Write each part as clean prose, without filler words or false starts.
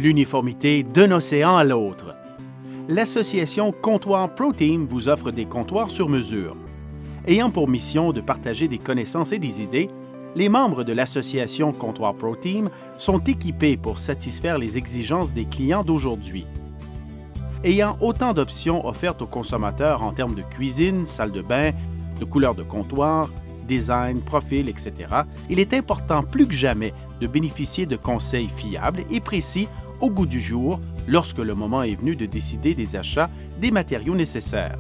l'uniformité d'un océan à l'autre. L'association Comptoir ProTeam vous offre des comptoirs sur mesure. Ayant pour mission de partager des connaissances et des idées, les membres de l'association Comptoir ProTeam sont équipés pour satisfaire les exigences des clients d'aujourd'hui. Ayant autant d'options offertes aux consommateurs en termes de cuisine, salle de bain, de couleurs de comptoir, design, profil, etc., il est important plus que jamais de bénéficier de conseils fiables et précis au goût du jour lorsque le moment est venu de décider des achats des matériaux nécessaires.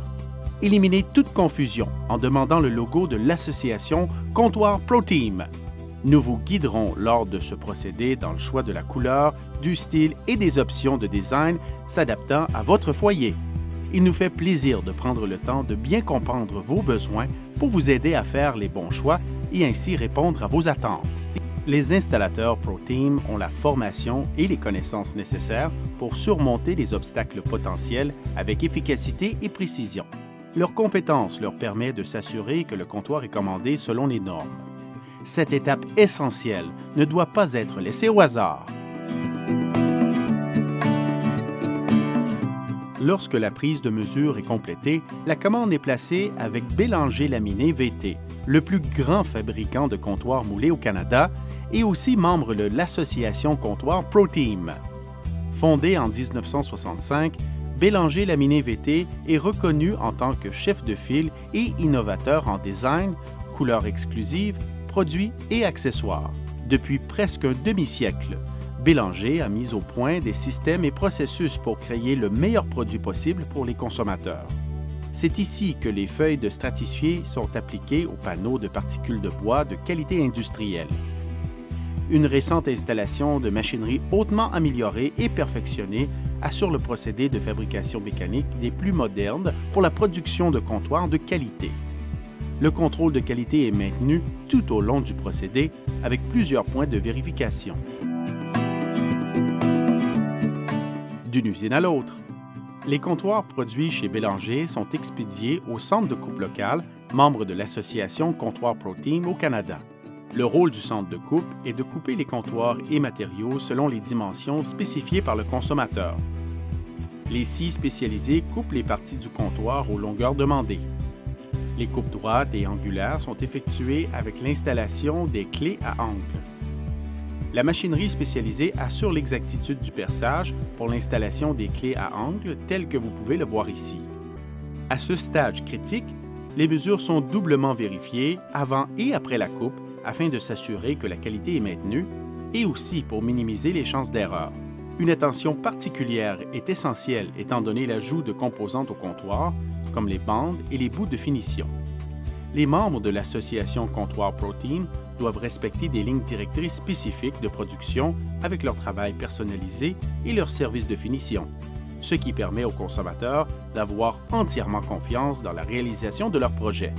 Éliminez toute confusion en demandant le logo de l'association Comptoir ProTeam. Nous vous guiderons lors de ce procédé dans le choix de la couleur, du style et des options de design s'adaptant à votre foyer. Il nous fait plaisir de prendre le temps de bien comprendre vos besoins pour vous aider à faire les bons choix et ainsi répondre à vos attentes. Les installateurs ProTeam ont la formation et les connaissances nécessaires pour surmonter les obstacles potentiels avec efficacité et précision. Leur compétence leur permet de s'assurer que le comptoir est commandé selon les normes. Cette étape essentielle ne doit pas être laissée au hasard. Lorsque la prise de mesure est complétée, la commande est placée avec Bélanger Laminé VT, le plus grand fabricant de comptoirs moulés au Canada et aussi membre de l'association Comptoir ProTeam. Fondé en 1965, Bélanger Laminé VT est reconnu en tant que chef de file et innovateur en design, couleurs exclusives, produits et accessoires. Depuis presque un demi-siècle, Bélanger a mis au point des systèmes et processus pour créer le meilleur produit possible pour les consommateurs. C'est ici que les feuilles de stratifié sont appliquées aux panneaux de particules de bois de qualité industrielle. Une récente installation de machinerie hautement améliorée et perfectionnée assure le procédé de fabrication mécanique des plus modernes pour la production de comptoirs de qualité. Le contrôle de qualité est maintenu tout au long du procédé avec plusieurs points de vérification. D'une usine à l'autre. Les comptoirs produits chez Bélanger sont expédiés au centre de coupe local, membre de l'association Comptoir ProTeam au Canada. Le rôle du centre de coupe est de couper les comptoirs et matériaux selon les dimensions spécifiées par le consommateur. Les scies spécialisées coupent les parties du comptoir aux longueurs demandées. Les coupes droites et angulaires sont effectuées avec l'installation des clés à angle. La machinerie spécialisée assure l'exactitude du perçage pour l'installation des clés à angle telles que vous pouvez le voir ici. À ce stade critique, les mesures sont doublement vérifiées avant et après la coupe afin de s'assurer que la qualité est maintenue et aussi pour minimiser les chances d'erreur. Une attention particulière est essentielle étant donné l'ajout de composantes au comptoir, comme les bandes et les bouts de finition. Les membres de l'association Comptoir ProTeam doivent respecter des lignes directrices spécifiques de production avec leur travail personnalisé et leur service de finition, ce qui permet aux consommateurs d'avoir entièrement confiance dans la réalisation de leur projet.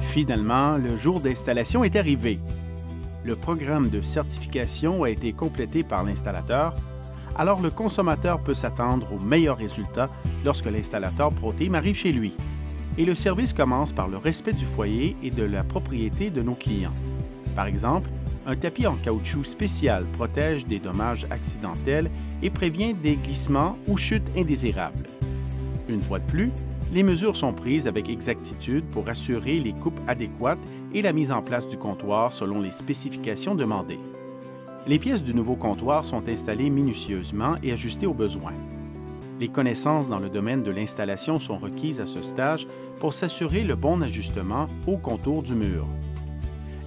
Finalement, le jour d'installation est arrivé. Le programme de certification a été complété par l'installateur, alors le consommateur peut s'attendre aux meilleurs résultats lorsque l'installateur ProTeam arrive chez lui. Et le service commence par le respect du foyer et de la propriété de nos clients. Par exemple, un tapis en caoutchouc spécial protège des dommages accidentels et prévient des glissements ou chutes indésirables. Une fois de plus, les mesures sont prises avec exactitude pour assurer les coupes adéquates et la mise en place du comptoir selon les spécifications demandées. Les pièces du nouveau comptoir sont installées minutieusement et ajustées aux besoins. Les connaissances dans le domaine de l'installation sont requises à ce stage pour s'assurer le bon ajustement au contour du mur.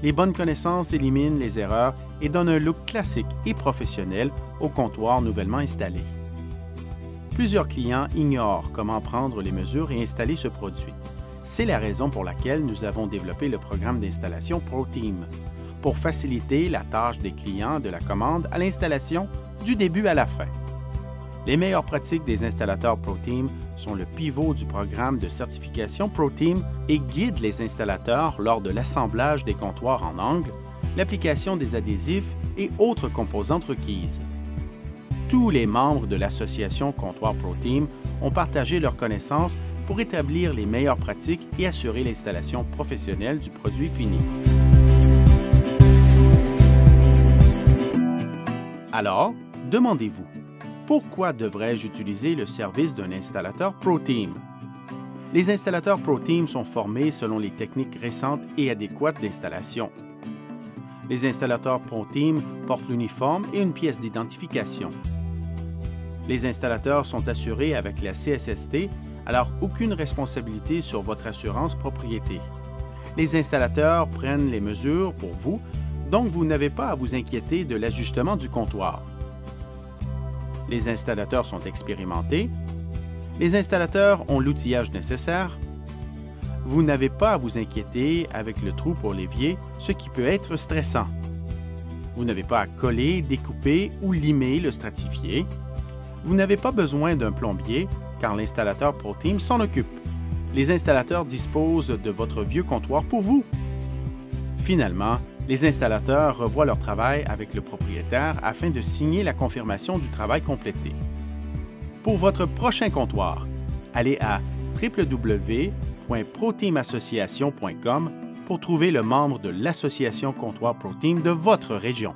Les bonnes connaissances éliminent les erreurs et donnent un look classique et professionnel au comptoir nouvellement installé. Plusieurs clients ignorent comment prendre les mesures et installer ce produit. C'est la raison pour laquelle nous avons développé le programme d'installation ProTeam, pour faciliter la tâche des clients de la commande à l'installation du début à la fin. Les meilleures pratiques des installateurs ProTeam sont le pivot du programme de certification ProTeam et guident les installateurs lors de l'assemblage des comptoirs en angle, l'application des adhésifs et autres composantes requises. Tous les membres de l'association Comptoir ProTeam ont partagé leurs connaissances pour établir les meilleures pratiques et assurer l'installation professionnelle du produit fini. Alors, demandez-vous, pourquoi devrais-je utiliser le service d'un installateur ProTeam? Les installateurs ProTeam sont formés selon les techniques récentes et adéquates d'installation. Les installateurs ProTeam portent l'uniforme et une pièce d'identification. Les installateurs sont assurés avec la CSST, alors aucune responsabilité sur votre assurance propriété. Les installateurs prennent les mesures pour vous, donc vous n'avez pas à vous inquiéter de l'ajustement du comptoir. Les installateurs sont expérimentés. Les installateurs ont l'outillage nécessaire. Vous n'avez pas à vous inquiéter avec le trou pour l'évier, ce qui peut être stressant. Vous n'avez pas à coller, découper ou limer le stratifié. Vous n'avez pas besoin d'un plombier, car l'installateur ProTeam s'en occupe. Les installateurs disposent de votre vieux comptoir pour vous. Finalement, les installateurs revoient leur travail avec le propriétaire afin de signer la confirmation du travail complété. Pour votre prochain comptoir, allez à www.proteamassociation.com pour trouver le membre de l'association Comptoir ProTeam de votre région.